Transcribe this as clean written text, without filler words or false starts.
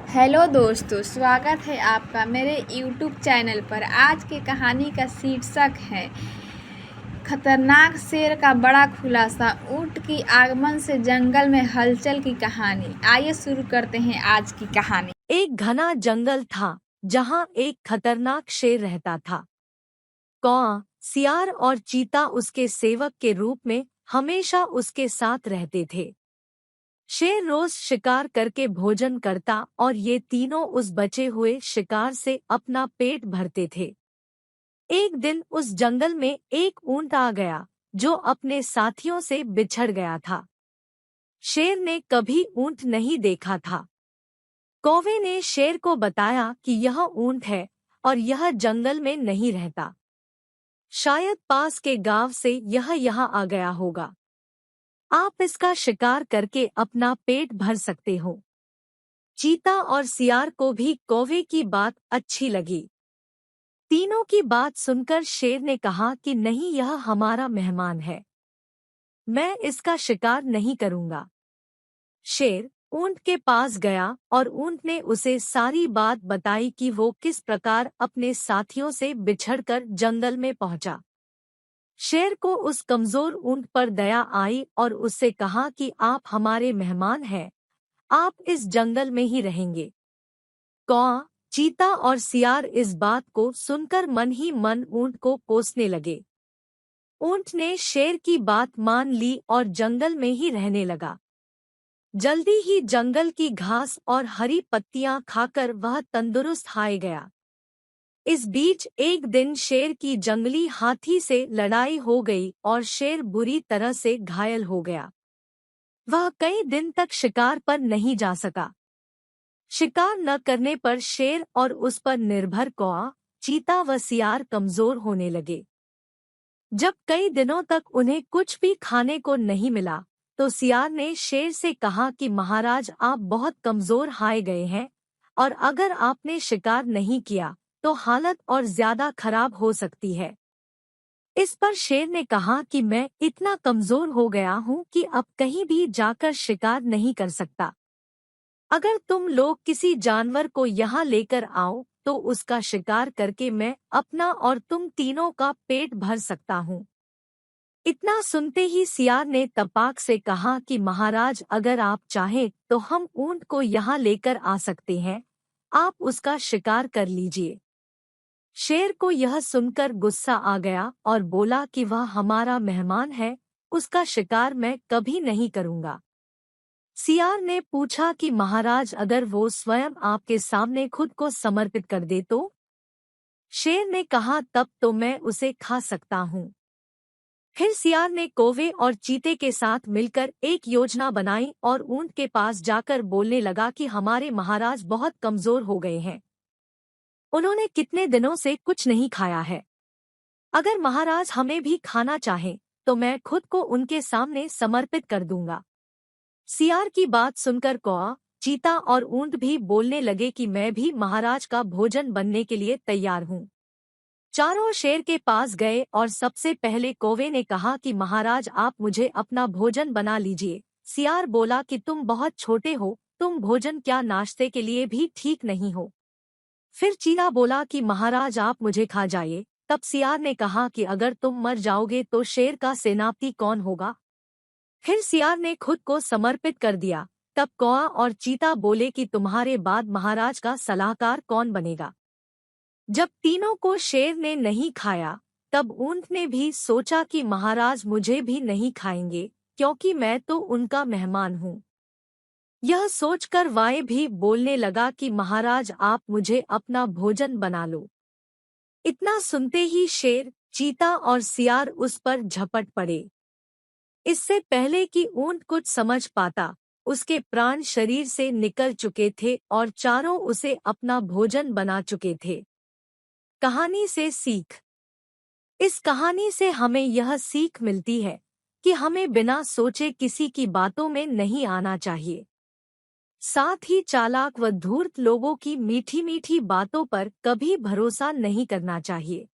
Hello दोस्तों, स्वागत है आपका मेरे YouTube चैनल पर। आज की कहानी का शीर्षक है खतरनाक शेर का बड़ा खुलासा, ऊंट की आगमन से जंगल में हलचल की कहानी। आइए शुरू करते हैं आज की कहानी। एक घना जंगल था जहां एक खतरनाक शेर रहता था। कौआ, सियार और चीता उसके सेवक के रूप में हमेशा उसके साथ रहते थे। शेर रोज शिकार करके भोजन करता और ये तीनों उस बचे हुए शिकार से अपना पेट भरते थे। एक दिन उस जंगल में एक ऊंट आ गया जो अपने साथियों से बिछड़ गया था। शेर ने कभी ऊंट नहीं देखा था। कौवे ने शेर को बताया कि यह ऊंट है और यह जंगल में नहीं रहता। शायद पास के गांव से यह यहाँ आ गया होगा। आप इसका शिकार करके अपना पेट भर सकते हो। चीता और सियार को भी कौवे की बात अच्छी लगी। तीनों की बात सुनकर शेर ने कहा कि नहीं, यह हमारा मेहमान है, मैं इसका शिकार नहीं करूंगा। शेर ऊंट के पास गया और ऊंट ने उसे सारी बात बताई कि वो किस प्रकार अपने साथियों से बिछड़कर जंगल में पहुंचा। शेर को उस कमजोर ऊंट पर दया आई और उससे कहा कि आप हमारे मेहमान हैं, आप इस जंगल में ही रहेंगे। कौआ, चीता और सियार इस बात को सुनकर मन ही मन ऊंट को कोसने लगे। ऊंट ने शेर की बात मान ली और जंगल में ही रहने लगा। जल्दी ही जंगल की घास और हरी पत्तियां खाकर वह तंदुरुस्त हाय गया। इस बीच एक दिन शेर की जंगली हाथी से लड़ाई हो गई और शेर बुरी तरह से घायल हो गया। वह कई दिन तक शिकार पर नहीं जा सका। शिकार न करने पर शेर और उस पर निर्भर कौआ, चीता व सियार कमजोर होने लगे। जब कई दिनों तक उन्हें कुछ भी खाने को नहीं मिला तो सियार ने शेर से कहा कि महाराज, आप बहुत कमजोर हाय गए हैं और अगर आपने शिकार नहीं किया तो हालत और ज्यादा खराब हो सकती है। इस पर शेर ने कहा कि मैं इतना कमजोर हो गया हूँ कि अब कहीं भी जाकर शिकार नहीं कर सकता। अगर तुम लोग किसी जानवर को यहाँ लेकर आओ तो उसका शिकार करके मैं अपना और तुम तीनों का पेट भर सकता हूँ। इतना सुनते ही सियार ने तपाक से कहा कि महाराज, अगर आप चाहें तो हम ऊंट को यहाँ लेकर आ सकते हैं, आप उसका शिकार कर लीजिए। शेर को यह सुनकर गुस्सा आ गया और बोला कि वह हमारा मेहमान है, उसका शिकार मैं कभी नहीं करूँगा। सियार ने पूछा कि महाराज, अगर वो स्वयं आपके सामने खुद को समर्पित कर दे तो? शेर ने कहा, तब तो मैं उसे खा सकता हूँ। फिर सियार ने कौवे और चीते के साथ मिलकर एक योजना बनाई और ऊंट के पास जाकर बोलने लगा कि हमारे महाराज बहुत कमजोर हो गए हैं, उन्होंने कितने दिनों से कुछ नहीं खाया है। अगर महाराज हमें भी खाना चाहें तो मैं खुद को उनके सामने समर्पित कर दूंगा। सियार की बात सुनकर कौआ, चीता और ऊंट भी बोलने लगे कि मैं भी महाराज का भोजन बनने के लिए तैयार हूँ। चारों शेर के पास गए और सबसे पहले कौवे ने कहा कि महाराज, आप मुझे अपना भोजन बना लीजिए। सियार बोला कि तुम बहुत छोटे हो, तुम भोजन क्या नाश्ते के लिए भी ठीक नहीं हो। फिर चीता बोला कि महाराज, आप मुझे खा जाइए। तब सियार ने कहा कि अगर तुम मर जाओगे तो शेर का सेनापति कौन होगा। फिर सियार ने खुद को समर्पित कर दिया। तब कौआ और चीता बोले कि तुम्हारे बाद महाराज का सलाहकार कौन बनेगा। जब तीनों को शेर ने नहीं खाया तब ऊंट ने भी सोचा कि महाराज मुझे भी नहीं खाएंगे क्योंकि मैं तो उनका मेहमान हूँ। यह सोचकर वाये भी बोलने लगा कि महाराज, आप मुझे अपना भोजन बना लो। इतना सुनते ही शेर, चीता और सियार उस पर झपट पड़े। इससे पहले कि ऊंट कुछ समझ पाता, उसके प्राण शरीर से निकल चुके थे और चारों उसे अपना भोजन बना चुके थे। कहानी से सीख। इस कहानी से हमें यह सीख मिलती है कि हमें बिना सोचे किसी की बातों में नहीं आना चाहिए। साथ ही चालाक व धूर्त लोगों की मीठी मीठी बातों पर कभी भरोसा नहीं करना चाहिए।